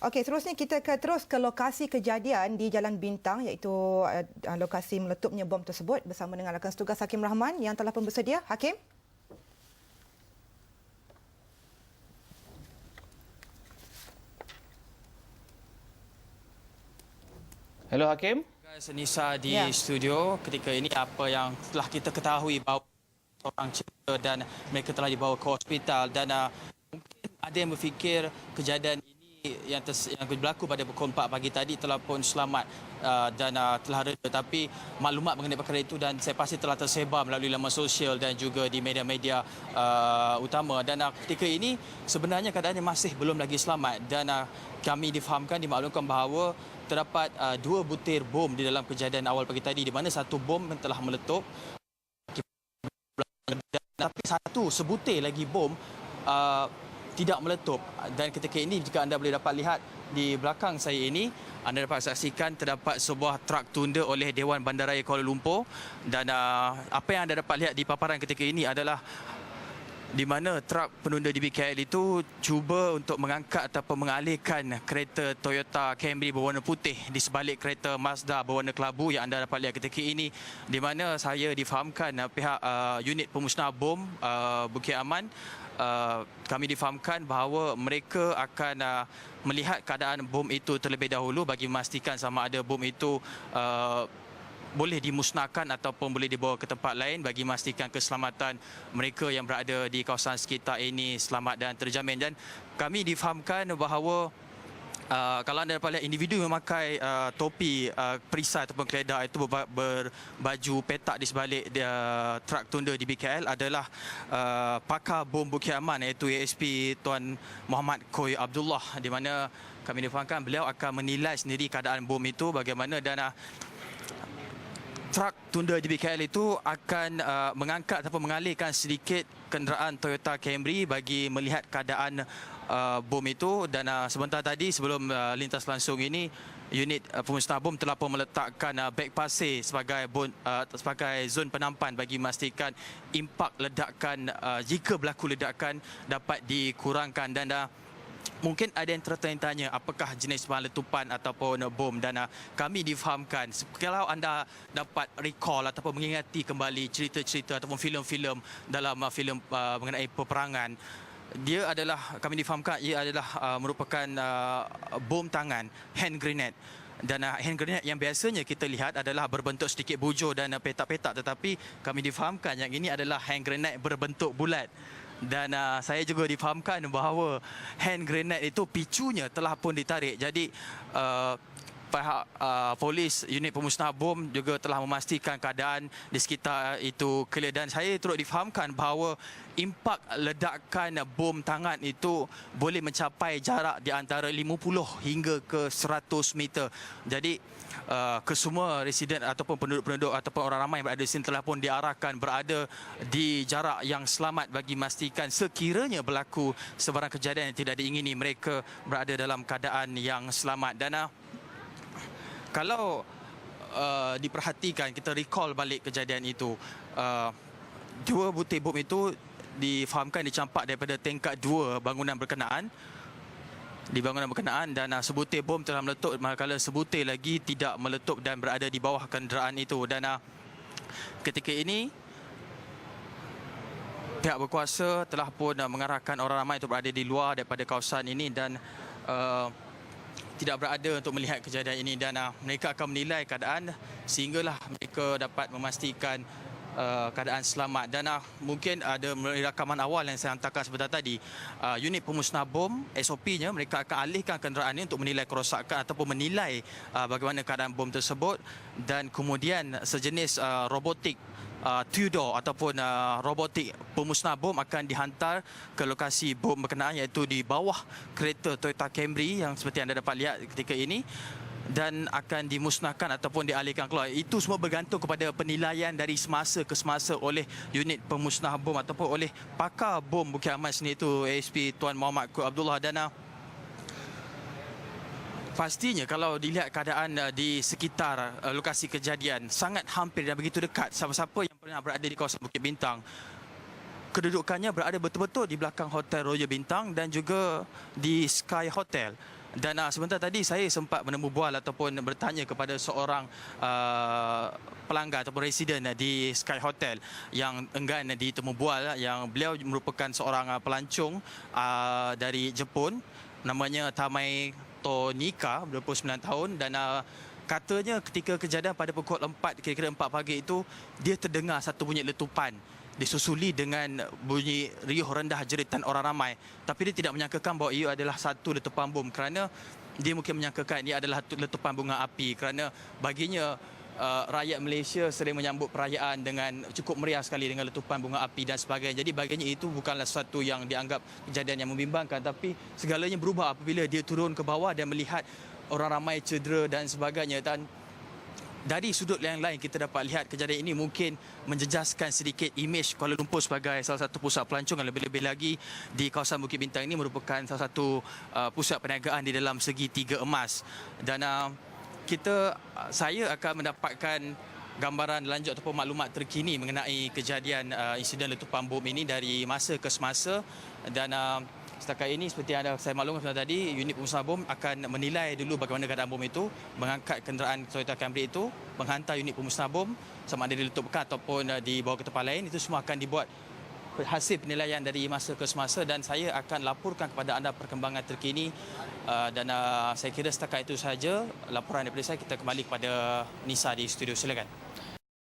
Okey, seterusnya kita terus ke lokasi kejadian di Jalan Bintang, iaitu lokasi meletupnya bom tersebut bersama dengan rakan setugas Hakim Rahman yang telah pun bersedia. Hakim? Hello Hakim. Senisa di studio ketika ini apa yang telah kita ketahui bahawa orang cedera dan mereka telah dibawa ke hospital dan mungkin ada yang berfikir kejadian ini yang berlaku pada pukul 4 pagi tadi telah pun selamat dan telah reda, tapi maklumat mengenai perkara itu dan saya pasti telah tersebar melalui laman sosial dan juga di media-media utama dan ketika ini sebenarnya keadaannya masih belum lagi selamat dan kami difahamkan, dimaklumkan bahawa terdapat 2 butir bom di dalam kejadian awal pagi tadi di mana satu bom telah meletup tapi satu sebutir lagi bom tidak meletup dan ketika ini jika anda boleh dapat lihat di belakang saya ini anda dapat saksikan terdapat sebuah truk tunda oleh Dewan Bandaraya Kuala Lumpur dan apa yang anda dapat lihat di paparan ketika ini adalah di mana truk penunda di BKL itu cuba untuk mengangkat ataupun mengalihkan kereta Toyota Camry berwarna putih di sebalik kereta Mazda berwarna kelabu yang anda dapat lihat ketika ini, di mana saya difahamkan pihak unit pemusnah bom Bukit Aman kami difahamkan bahawa mereka akan melihat keadaan bom itu terlebih dahulu bagi memastikan sama ada bom itu boleh dimusnahkan ataupun boleh dibawa ke tempat lain bagi memastikan keselamatan mereka yang berada di kawasan sekitar ini selamat dan terjamin. Dan kami difahamkan bahawa kalau anda dapat lihat individu yang memakai topi perisai ataupun keledar itu berbaju petak di sebalik truk tunda di BKL adalah pakar bom Bukit Aman iaitu ASP Tuan Muhammad Koi Abdullah, di mana kami difahamkan beliau akan menilai sendiri keadaan bom itu bagaimana dan truk tunda di BKL itu akan mengangkat ataupun mengalihkan sedikit kenderaan Toyota Camry bagi melihat keadaan bom itu dan sebentar tadi sebelum lintas langsung ini unit pemusnah bom telah pun meletakkan beg pasir sebagai zon penampan bagi memastikan impak ledakan jika berlaku ledakan dapat dikurangkan dan mungkin ada yang tertanya-tanya apakah jenis bahan letupan ataupun bom dan kami difahamkan kalau anda dapat recall ataupun mengingati kembali cerita-cerita ataupun filem-filem dalam filem mengenai peperangan, dia adalah kami difahamkan ia adalah merupakan bom tangan, hand grenade. Dan hand grenade yang biasanya kita lihat adalah berbentuk sedikit bujur dan petak-petak, tetapi kami difahamkan yang ini adalah hand grenade berbentuk bulat. Dan saya juga difahamkan bahawa hand grenade itu picunya telah pun ditarik. Jadi pihak polis unit pemusnah bom juga telah memastikan keadaan di sekitar itu clear dan saya turut difahamkan bahawa impak ledakan bom tangan itu boleh mencapai jarak di antara 50 hingga ke 100 meter. Jadi kesemua residen ataupun penduduk-penduduk ataupun orang ramai yang berada di sini telah pun diarahkan berada di jarak yang selamat bagi memastikan sekiranya berlaku sebarang kejadian yang tidak diingini mereka berada dalam keadaan yang selamat. Dan kalau diperhatikan, kita recall balik kejadian itu, 2 butir bom itu difahamkan dicampak daripada tingkat 2 bangunan berkenaan dan sebutir bom telah meletup manakala sebutir lagi tidak meletup dan berada di bawah kenderaan itu. Dan ketika ini pihak berkuasa telah pun mengarahkan orang ramai untuk berada di luar daripada kawasan ini dan tidak berada untuk melihat kejadian ini dan mereka akan menilai keadaan sehinggalah mereka dapat memastikan keadaan selamat. Dan mungkin ada rakaman awal yang saya hantarkan sebentar tadi, unit pemusnah bom SOP-nya mereka akan alihkan kenderaan ini untuk menilai kerosakan ataupun menilai bagaimana keadaan bom tersebut dan kemudian sejenis robotik Tudor ataupun robotik pemusnah bom akan dihantar ke lokasi bom berkenaan iaitu di bawah kereta Toyota Camry yang seperti anda dapat lihat ketika ini dan akan dimusnahkan ataupun dialihkan keluar. Itu semua bergantung kepada penilaian dari semasa ke semasa oleh unit pemusnah bom ataupun oleh pakar bom Bukit Aman sendiri itu ASP Tuan Muhammad Koi Abdullah. Dan pastinya kalau dilihat keadaan di sekitar lokasi kejadian sangat hampir dan begitu dekat, siapa-siapa yang pernah berada di kawasan Bukit Bintang kedudukannya berada betul-betul di belakang Hotel Royal Bintang dan juga di Sky Hotel. Dan sebentar tadi saya sempat menemu bual ataupun bertanya kepada seorang pelanggan ataupun residen di Sky Hotel yang enggan ditemu bual, yang beliau merupakan seorang pelancong dari Jepun, namanya Tamai Tonika, 29 tahun, dan katanya ketika kejadian pada pukul 4, kira-kira 4 pagi itu, dia terdengar satu bunyi letupan disusuli dengan bunyi riuh rendah jeritan orang ramai. Tapi dia tidak menyangkakan bahawa ia adalah satu letupan bom, kerana dia mungkin menyangkakan ia adalah letupan bunga api, kerana baginya rakyat Malaysia sering menyambut perayaan dengan cukup meriah sekali dengan letupan bunga api dan sebagainya. Jadi baginya itu bukanlah sesuatu yang dianggap kejadian yang membimbangkan, tapi segalanya berubah apabila dia turun ke bawah dan melihat orang ramai cedera dan sebagainya. Dan dari sudut yang lain kita dapat lihat kejadian ini mungkin menjejaskan sedikit imej Kuala Lumpur sebagai salah satu pusat pelancongan, lebih-lebih lagi di kawasan Bukit Bintang ini merupakan salah satu pusat perniagaan di dalam segitiga emas. Dan saya akan mendapatkan gambaran lanjut ataupun maklumat terkini mengenai kejadian insiden letupan bom ini dari masa ke semasa. Dan setakat ini seperti yang saya maklumkan tadi, unit pemusnah bom akan menilai dulu bagaimana keadaan bom itu, mengangkat kenderaan Toyota Camry itu, menghantar unit pemusnah bom sama ada diletupkan ataupun dibawa ke tempat lain. Itu semua akan dibuat hasil penilaian dari masa ke semasa, dan saya akan laporkan kepada anda perkembangan terkini. Dan saya kira setakat itu sahaja laporan daripada saya. Kita kembali kepada Nisa di studio, silakan.